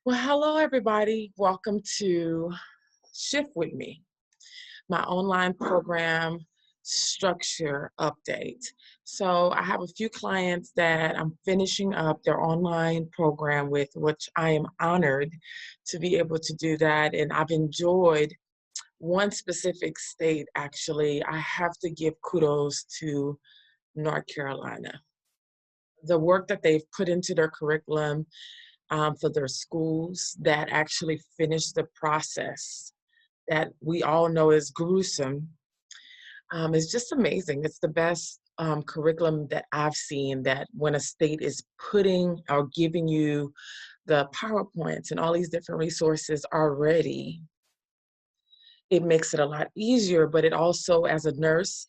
Well, hello, everybody. Welcome to Shift with Me, my online program structure update. So, I have a few clients that I'm finishing up their online program with, which I am honored to be able to do that. And I've enjoyed one specific state, actually. I have to give kudos to North Carolina. The work that they've put into their curriculum for their schools that actually finish the process that we all know is gruesome is just amazing. It's the best curriculum that I've seen that when a state is putting or giving you the PowerPoints and all these different resources already, it makes it a lot easier, but it also, as a nurse,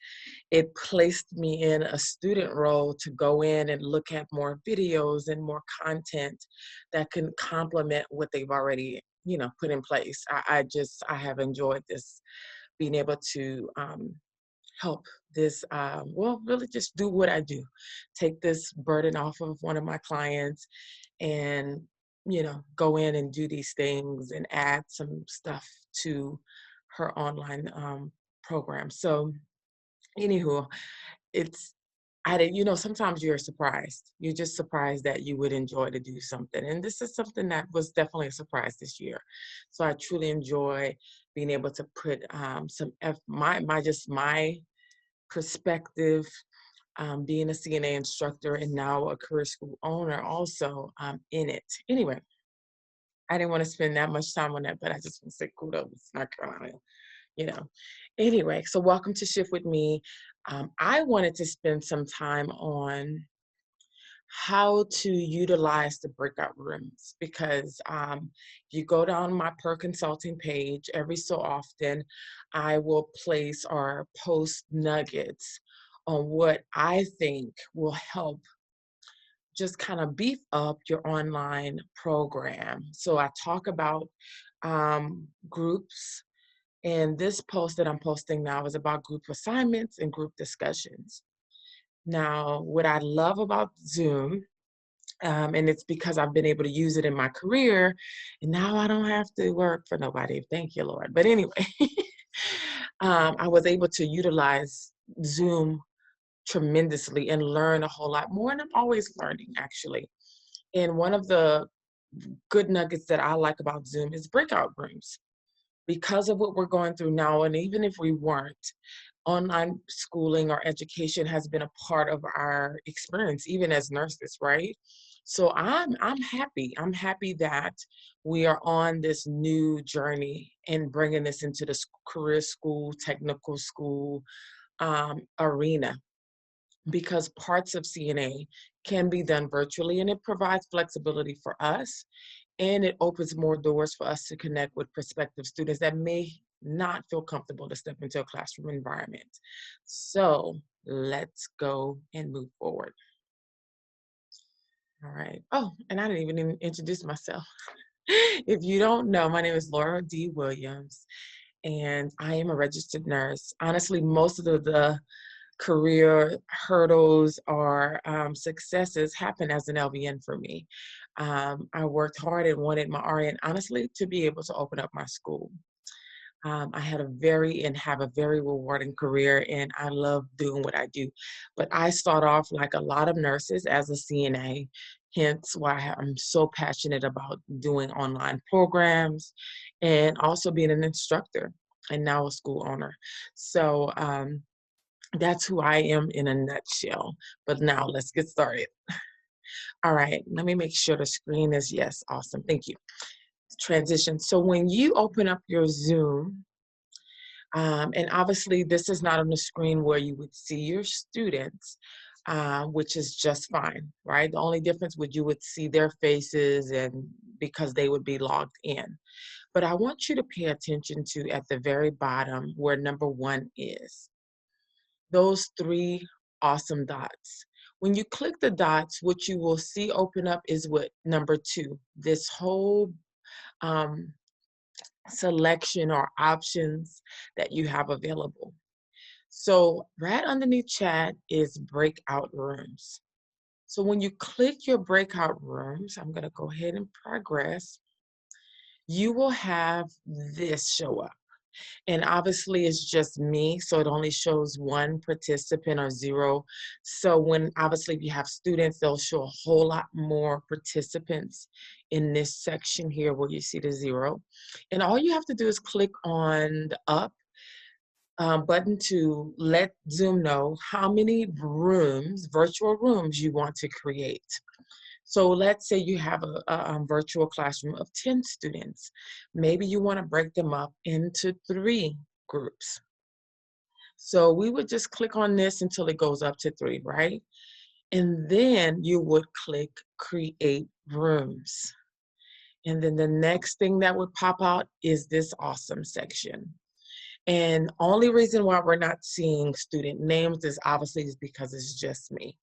it placed me in a student role to go in and look at more videos and more content that can complement what they've already, put in place. I have enjoyed this, being able to help this, really just do what I do, take this burden off of one of my clients and, go in and do these things and add some stuff to her online program. So, anywho, it's I didn't, sometimes you're surprised. You're just surprised that you would enjoy to do something. And this is something that was definitely a surprise this year. So I truly enjoy being able to put my perspective, being a CNA instructor and now a career school owner also in it. Anyway, I didn't want to spend that much time on that, but I just want to say kudos, North Carolina you know. Anyway, so welcome to Shift with Me. I wanted to spend some time on how to utilize the breakout rooms because you go down my per consulting page every so often, I will place or post nuggets on what I think will help just kind of beef up your online program. So I talk about groups, and this post that I'm posting now is about group assignments and group discussions. Now, what I love about Zoom, and it's because I've been able to use it in my career, and now I don't have to work for nobody. Thank you, Lord. But anyway, I was able to utilize Zoom tremendously and learn a whole lot more. And I'm always learning, actually. And one of the good nuggets that I like about Zoom is breakout rooms because of what we're going through now, and even if we weren't, online schooling or education has been a part of our experience, even as nurses, right? So I'm happy. I'm happy that we are on this new journey and bringing this into the career school, technical school arena because parts of CNA can be done virtually and it provides flexibility for us and it opens more doors for us to connect with prospective students that may not feel comfortable to step into a classroom environment. So let's go and move forward. All right. Oh, and I didn't even introduce myself. If you don't know, my name is Laura D. Williams, and I am a registered nurse. Honestly, most of the career hurdles or successes happen as an LVN for me. I worked hard and wanted my RN, honestly, to be able to open up my school. I had a very and have a very rewarding career, and I love doing what I do. But I start off like a lot of nurses as a CNA, hence why I'm so passionate about doing online programs and also being an instructor and now a school owner. So that's who I am in a nutshell. But now let's get started. All right, let me make sure the screen is yes. Awesome. Thank you. Transition. So when you open up your Zoom, and obviously this is not on the screen where you would see your students, which is just fine, right? The only difference would you would see their faces and because they would be logged in. But I want you to pay attention to at the very bottom where number 1 is. Those 3 awesome dots. When you click the dots, what you will see open up is what number 2, this whole um, selection or options that you have available. So right underneath chat is breakout rooms. So when you click your breakout rooms, I'm going to go ahead and progress. you will have this show up. And obviously it's just me, so it only shows one participant or zero. So when obviously if you have students, they'll show a whole lot more participants in this section here where you see the zero. And all you have to do is click on the up button to let Zoom know how many rooms, virtual rooms you want to create. So let's say you have a virtual classroom of 10 students. Maybe you want to break them up into 3 groups. So we would just click on this until it goes up to 3, right? And then you would click create rooms. And then the next thing that would pop out is this awesome section. And only reason why we're not seeing student names is obviously is because it's just me.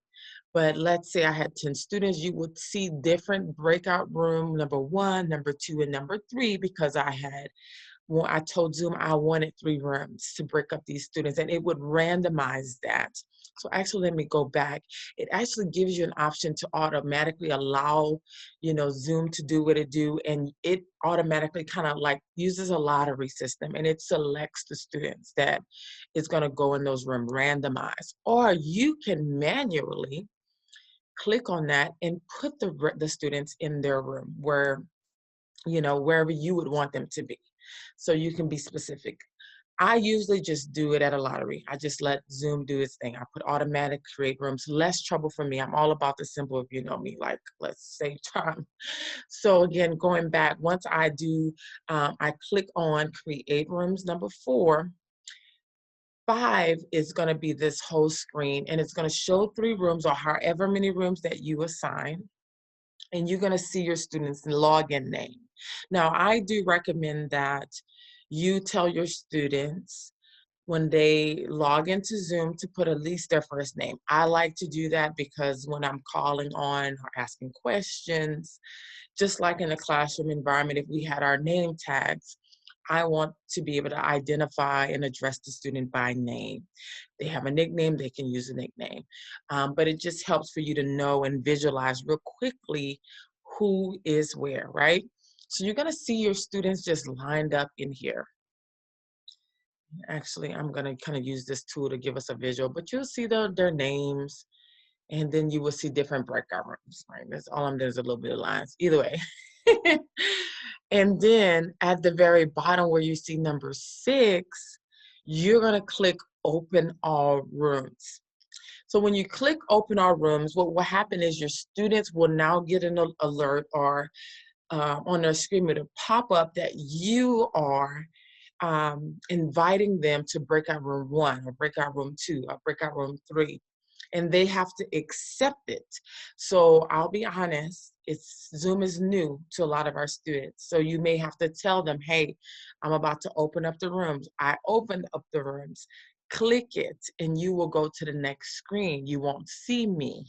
But let's say I had 10 students, you would see different breakout room, number 1, number 2, and number 3, because I told Zoom I wanted 3 rooms to break up these students, and it would randomize that. So actually, let me go back. It actually gives you an option to automatically allow, Zoom to do what it do, and it automatically kind of like uses a lottery system, and it selects the students that is going to go in those rooms randomized. Or you can manually click on that and put the students in their room wherever you would want them to be. So you can be specific. I usually just do it at a lottery. I just let Zoom do its thing. I put automatic create rooms, less trouble for me. I'm all about the simple, if you know me, like let's save time. So again, going back, once I do, I click on create rooms number 4. 5 is going to be this whole screen, and it's going to show 3 rooms or however many rooms that you assign, and you're going to see your students' login name. Now, I do recommend that you tell your students when they log into Zoom to put at least their first name. I like to do that because when I'm calling on or asking questions, just like in a classroom environment, if we had our name tags, I want to be able to identify and address the student by name. They have a nickname, they can use a nickname. But it just helps for you to know and visualize real quickly who is where, right? So you're gonna see your students just lined up in here. Actually, I'm gonna kind of use this tool to give us a visual, but you'll see their names, and then you will see different breakout rooms, right? That's all I'm doing is a little bit of lines. Either way. And then at the very bottom where you see number 6, you're gonna click open all rooms. So when you click open all rooms, what will happen is your students will now get an alert or on their screen it'll pop up that you are inviting them to breakout room 1 or breakout room 2 or breakout room 3, and they have to accept it. So I'll be honest, Zoom is new to a lot of our students. So you may have to tell them, hey, I'm about to open up the rooms. I opened up the rooms. Click it and you will go to the next screen. You won't see me.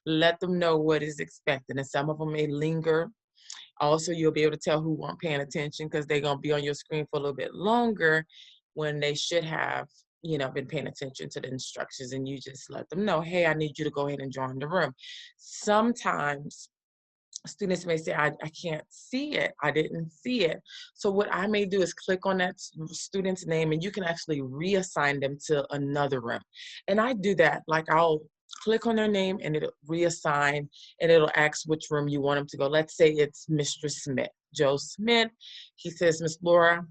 Let them know what is expected. And some of them may linger. Also, you'll be able to tell who weren't paying attention because they're going to be on your screen for a little bit longer when they should have, been paying attention to the instructions, and you just let them know, hey, I need you to go ahead and join the room. Sometimes students may say, I can't see it. I didn't see it. So what I may do is click on that student's name, and you can actually reassign them to another room. And I do that. Like I'll click on their name and it'll reassign, and it'll ask which room you want them to go. Let's say it's Mr. Smith, Joe Smith. He says, Miss Laura,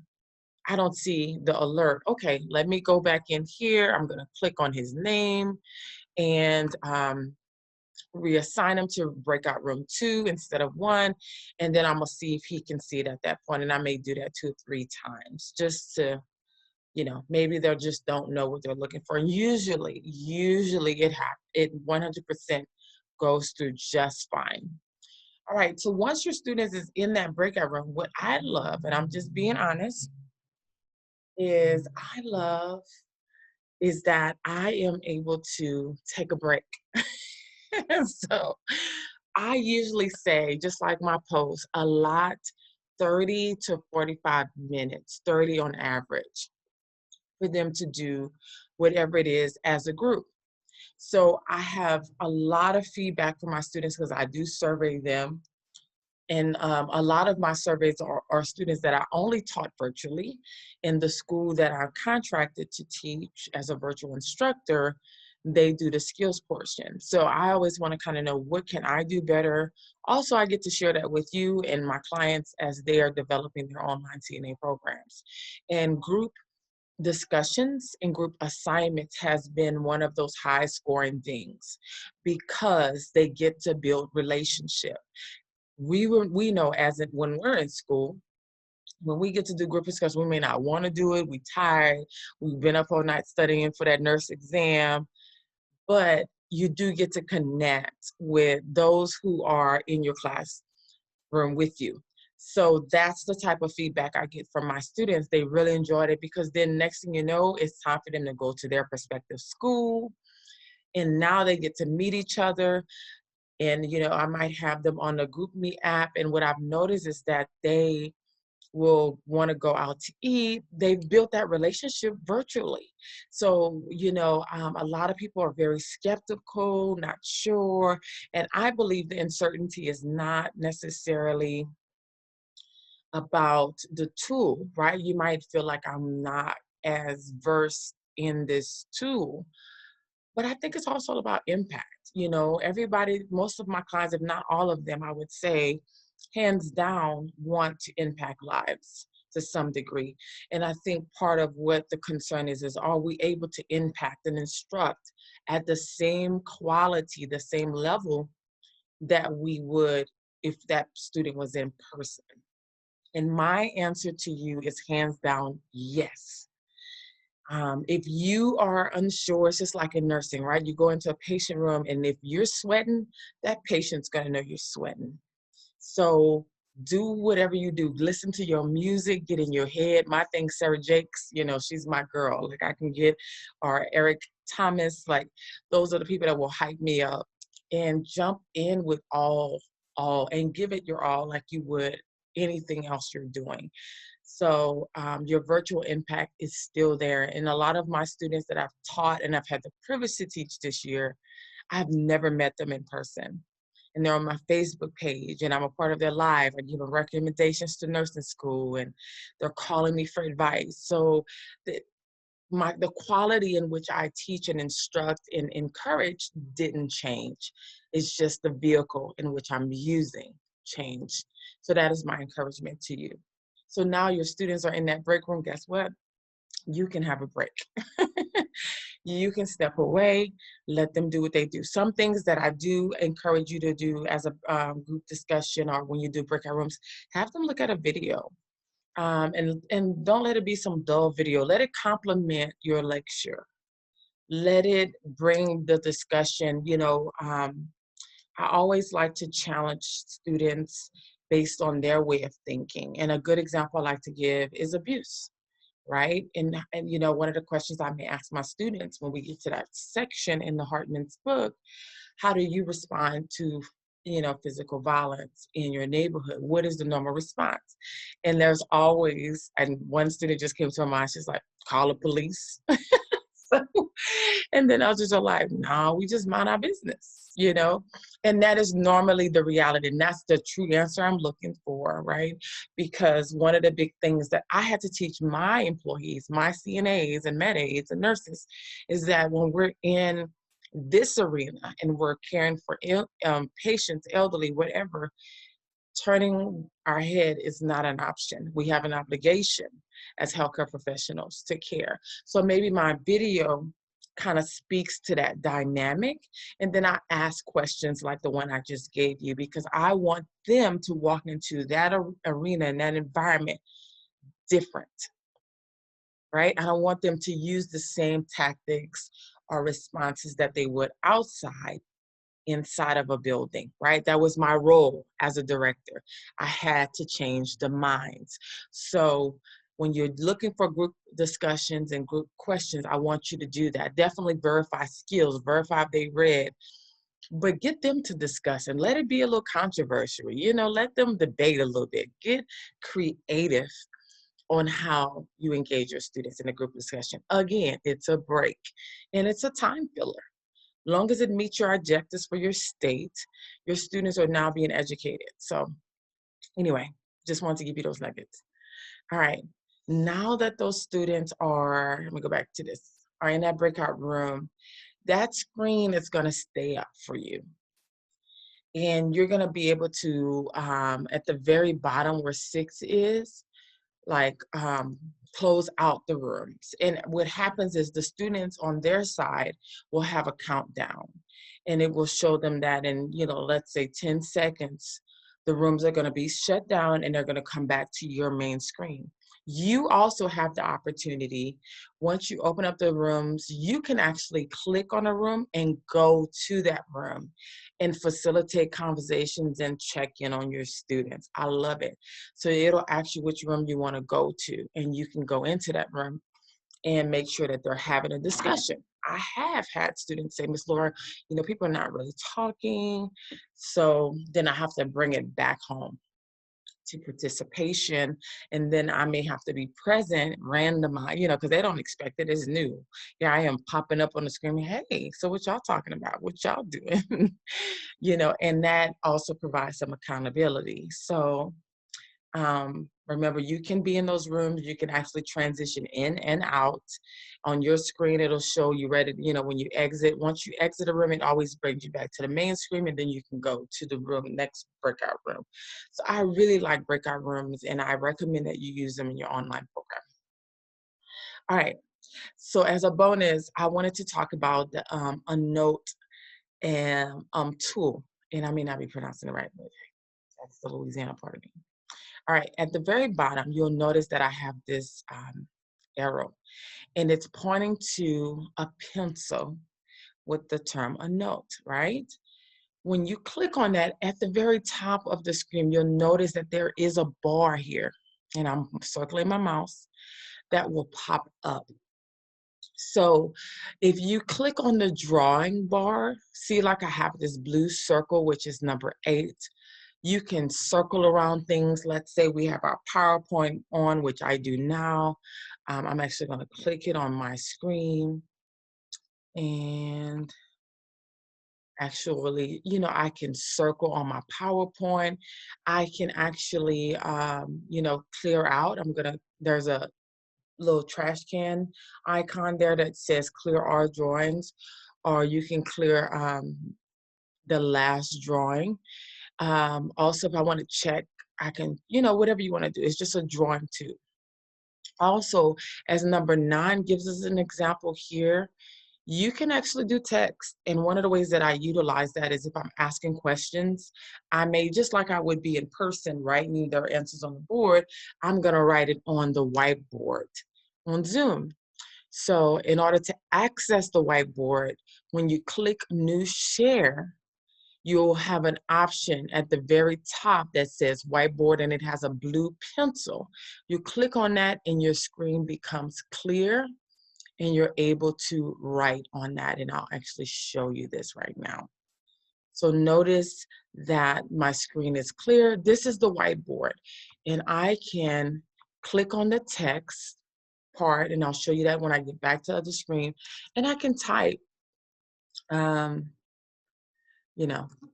I don't see the alert. Okay, let me go back in here. I'm going to click on his name and reassign him to breakout room 2 instead of 1. And then I'm going to see if he can see it at that point. And I may do that 2 or 3 times just to, maybe they just don't know what they're looking for. And usually it 100% goes through just fine. All right, so once your students is in that breakout room, what I love, and I'm just being honest, is that I am able to take a break. So I usually say, just like my post, a lot 30 to 45 minutes, 30 on average, for them to do whatever it is as a group. So I have a lot of feedback from my students because I do survey them And a lot of my surveys are students that I only taught virtually. In the school that I'm contracted to teach as a virtual instructor, they do the skills portion. So I always want to kind of know, what can I do better? Also, I get to share that with you and my clients as they are developing their online CNA programs. And group discussions and group assignments has been one of those high scoring things because they get to build relationship. We know when we're in school, when we get to do group discussion, we may not want to do it. We tired. We've been up all night studying for that nurse exam, but you do get to connect with those who are in your classroom with you. So that's the type of feedback I get from my students. They really enjoyed it because then next thing you know, it's time for them to go to their prospective school. And now they get to meet each other. And, I might have them on the GroupMe app. And what I've noticed is that they will want to go out to eat. They've built that relationship virtually. So, a lot of people are very skeptical, not sure. And I believe the uncertainty is not necessarily about the tool, right? You might feel like I'm not as versed in this tool, but I think it's also about impact. Everybody, most of my clients, if not all of them, I would say, hands down, want to impact lives to some degree. And I think part of what the concern is are we able to impact and instruct at the same quality, the same level that we would if that student was in person? And my answer to you is hands down, yes. If you are unsure, it's just like in nursing, right? You go into a patient room, and if you're sweating, that patient's going to know you're sweating. So do whatever you do. Listen to your music, get in your head. My thing, Sarah Jakes, she's my girl. Like I can get, or Eric Thomas, like those are the people that will hype me up, and jump in with all, and give it your all like you would anything else you're doing. So your virtual impact is still there. And a lot of my students that I've taught and I've had the privilege to teach this year, I've never met them in person. And they're on my Facebook page, and I'm a part of their live. I give them recommendations to nursing school, and they're calling me for advice. So the quality in which I teach and instruct and encourage didn't change. It's just the vehicle in which I'm using changed. So that is my encouragement to you. So now your students are in that break room. Guess what? You can have a break. You can step away, let them do what they do. Some things that I do encourage you to do as a group discussion, or when you do breakout rooms, have them look at a video. And don't let it be some dull video. Let it complement your lecture. Let it bring the discussion. I always like to challenge students based on their way of thinking. And a good example I like to give is abuse, right? And one of the questions I may ask my students when we get to that section in the Hartman's book, how do you respond to physical violence in your neighborhood? What is the normal response? And there's always, and one student just came to my mind, she's like, call the police. So, and then others are like, no, we just mind our business. And that is normally the reality. And that's the true answer I'm looking for, right? Because one of the big things that I had to teach my employees, my CNAs and med aides and nurses, is that when we're in this arena and we're caring for patients, elderly, whatever, turning our head is not an option. We have an obligation as healthcare professionals to care. So maybe my video kind of speaks to that dynamic. And then I ask questions like the one I just gave you, because I want them to walk into that arena and that environment different, right? I don't want them to use the same tactics or responses that they would outside inside of a building, right? That was my role as a director. I had to change the minds. So when you're looking for group discussions and group questions, I want you to do that. Definitely verify skills, verify if they read, but get them to discuss and let it be a little controversial. Let them debate a little bit. Get creative on how you engage your students in a group discussion. Again, it's a break and it's a time filler. Long as it meets your objectives for your state, your students are now being educated. So Anyway, just wanted to give you those nuggets. All right. Now that those students are, let me go back to this, are in that breakout room, that screen is going to stay up for you. And you're going to be able to, at the very bottom where 6 is, like close out the rooms. And what happens is the students on their side will have a countdown, and it will show them that in, let's say 10 seconds, the rooms are going to be shut down and they're going to come back to your main screen. You also have the opportunity, once you open up the rooms, you can actually click on a room and go to that room and facilitate conversations and check in on your students. I love it. So it'll ask you which room you want to go to, and you can go into that room and make sure that they're having a discussion. I have had students say, Miss Laura, people are not really talking. So then I have to bring it back home to participation, and then I may have to be present, randomize, because they don't expect it. It's new. Yeah, I am popping up on the screen. Hey, so what y'all talking about? What y'all doing? And that also provides some accountability. So remember, you can be in those rooms. You can actually transition in and out. On your screen, it'll show you ready, when you exit. Once you exit a room, it always brings you back to the main screen, and then you can go to the next breakout room. So I really like breakout rooms, and I recommend that you use them in your online program. All right. So as a bonus, I wanted to talk about the, a note and tool, and I may not be pronouncing it right, but that's the Louisiana part of me. All right, at the very bottom, you'll notice that I have this arrow, and it's pointing to a pencil with the term a note, right? When you click on that, at the very top of the screen, you'll notice that there is a bar here, and I'm circling my mouse, that will pop up. So if you click on the drawing bar, see like I have this blue circle, which is number 8. You can circle around things. Let's say we have our PowerPoint on, which I do now. I'm actually going to click it on my screen. And actually, I can circle on my PowerPoint. I can actually, clear out. There's a little trash can icon there that says clear all drawings, or you can clear the last drawing. Also, if I want to check, I can, whatever you want to do. It's just a drawing too. Also, as number 9 gives us an example here, you can actually do text. And one of the ways that I utilize that is if I'm asking questions, I may, just like I would be in person, writing their answers on the board, I'm going to write it on the whiteboard on Zoom. So in order to access the whiteboard, when you click New Share, you'll have an option at the very top that says whiteboard, and it has a blue pencil. You click on that and your screen becomes clear, and you're able to write on that. And I'll actually show you this right now. So notice that my screen is clear. This is the whiteboard, and I can click on the text part, and I'll show you that when I get back to the other screen, and I can type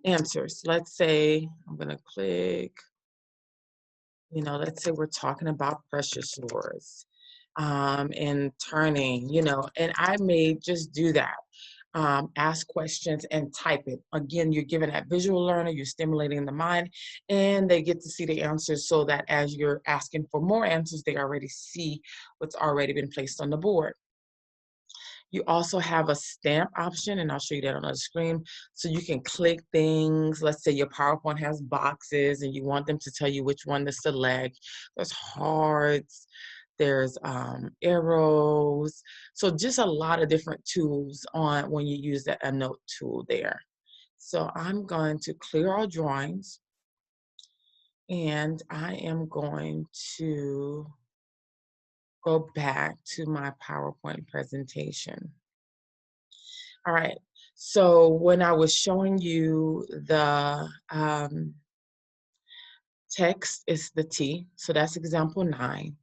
answers. Let's say I'm going to click, let's say we're talking about pressure sores and turning, and I may just do that. Ask questions and type it. Again, you're giving that visual learner, you're stimulating the mind, and they get to see the answers, so that as you're asking for more answers, they already see what's already been placed on the board. You also have a stamp option, and I'll show you that on the screen. So you can click things. Let's say your PowerPoint has boxes and you want them to tell you which one to select. There's hearts, there's arrows. So just a lot of different tools on when you use a note tool there. So I'm going to clear all drawings, and I am going to go back to my PowerPoint presentation. All right, so when I was showing you the text is the T, so that's example 9.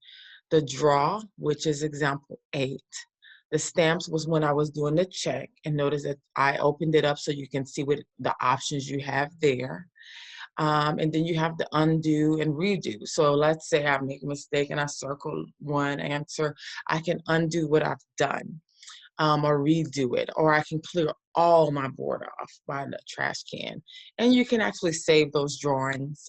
The draw, which is example 8. The stamps was when I was doing the check, and notice that I opened it up so you can see what the options you have there. And then you have the undo and redo. So let's say I make a mistake and I circle one answer, I can undo what I've done, or redo it, or I can clear all my board off by the trash can. And you can actually save those drawings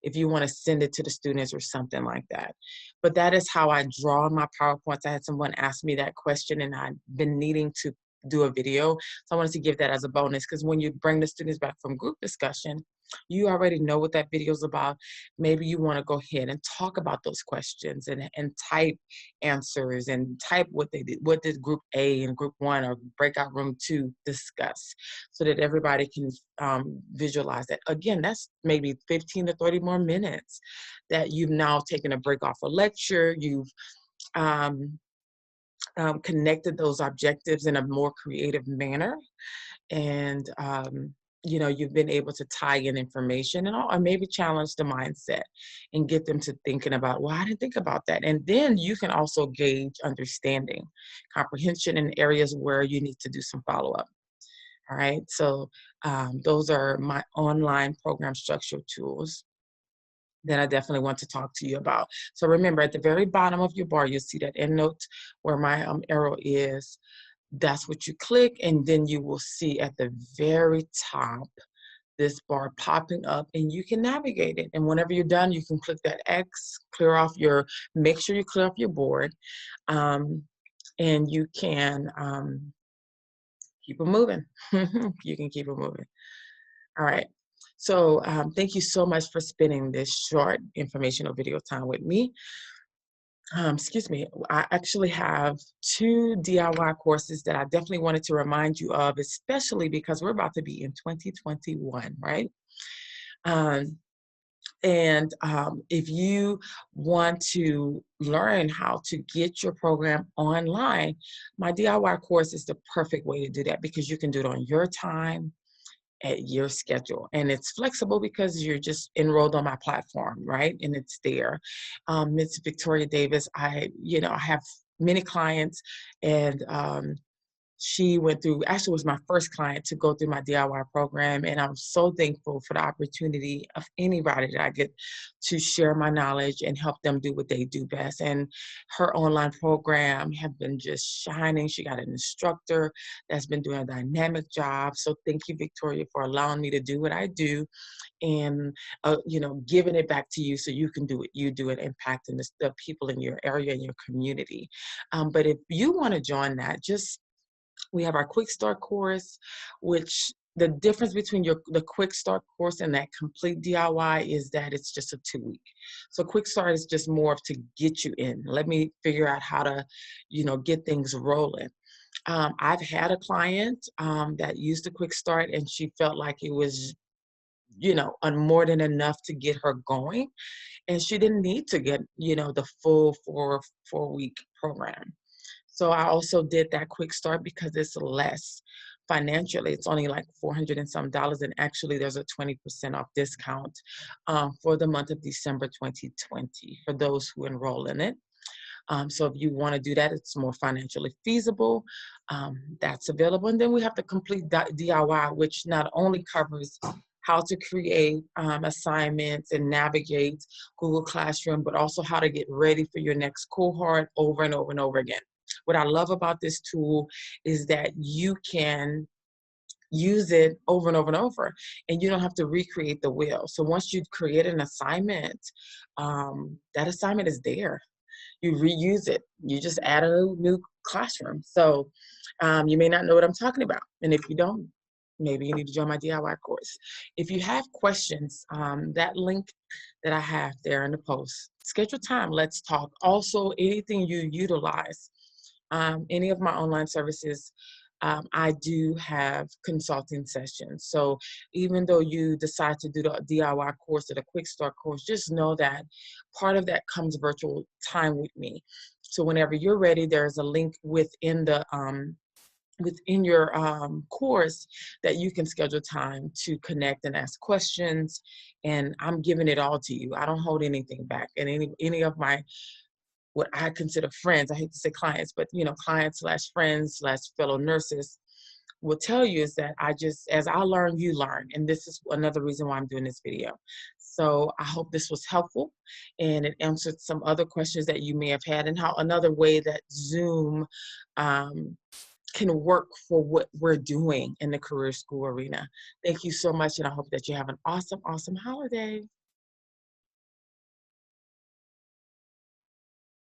if you want to send it to the students or something like that. But that is how I draw my PowerPoints. I had someone ask me that question and I've been needing to do a video. So I wanted to give that as a bonus, because when you bring the students back from group discussion, you already know what that video is about. Maybe you want to go ahead and talk about those questions and type answers and type what they did, what did group A and group 1 or breakout room 2 discuss, so that everybody can visualize that. Again, that's maybe 15 to 30 more minutes that you've now taken a break off a lecture. You've connected those objectives in a more creative manner. And you've been able to tie in information and all, or maybe challenge the mindset and get them to thinking about, well, I didn't think about that. And then you can also gauge understanding, comprehension in areas where you need to do some follow-up. All right, so those are my online program structure tools that I definitely want to talk to you about. So remember, at the very bottom of your bar, you'll see that end note where my arrow is. That's what you click, and then you will see at the very top this bar popping up, and you can navigate it. And whenever you're done, you can click that X, make sure you clear off your board, and you can keep it moving. You can keep it moving. All right. So thank you so much for spending this short informational video time with me. Excuse me, I actually have 2 DIY courses that I definitely wanted to remind you of, especially because we're about to be in 2021, right? If you want to learn how to get your program online, my DIY course is the perfect way to do that, because you can do it on your time, at your schedule, and it's flexible because you're just enrolled on my platform, right? And it's there. Ms. Victoria Davis, I have many clients, and she went through, actually was my first client to go through my DIY program, and I'm so thankful for the opportunity of anybody that I get to share my knowledge and help them do what they do best. And her online program have been just shining. She got an instructor that's been doing a dynamic job. So thank you, Victoria, for allowing me to do what I do, and giving it back to you so you can do what you do and impacting the people in your area and your community. But if you want to join that, we have our Quick Start course, which the difference between the Quick Start course and that complete DIY is that it's just a 2-week. So Quick Start is just more of to get you in. Let me figure out how to, get things rolling. I've had a client that used the Quick Start, and she felt like it was, more than enough to get her going. And she didn't need to get, the full four-week program. So I also did that Quick Start because it's less financially. It's only like $400 and some, and actually there's a 20% off discount for the month of December 2020 for those who enroll in it. So if you want to do that, it's more financially feasible. That's available. And then we have the complete DIY, which not only covers how to create assignments and navigate Google Classroom, but also how to get ready for your next cohort over and over and over again. What I love about this tool is that you can use it over and over and over, and you don't have to recreate the wheel. So once you create an assignment, that assignment is there. You reuse it. You just add a new classroom. So you may not know what I'm talking about. And if you don't, maybe you need to join my DIY course. If you have questions, that link that I have there in the post, schedule time, let's talk. Also, anything you utilize, any of my online services, I do have consulting sessions. So even though you decide to do the DIY course or the Quick Start course, just know that part of that comes virtual time with me. So whenever you're ready, there's a link within your course that you can schedule time to connect and ask questions. And I'm giving it all to you. I don't hold anything back. And any of my what I consider friends, I hate to say clients, but clients / friends / fellow nurses, will tell you is that as I learn, you learn. And this is another reason why I'm doing this video. So I hope this was helpful and it answered some other questions that you may have had, and how another way that Zoom can work for what we're doing in the career school arena. Thank you so much, and I hope that you have an awesome, awesome holiday.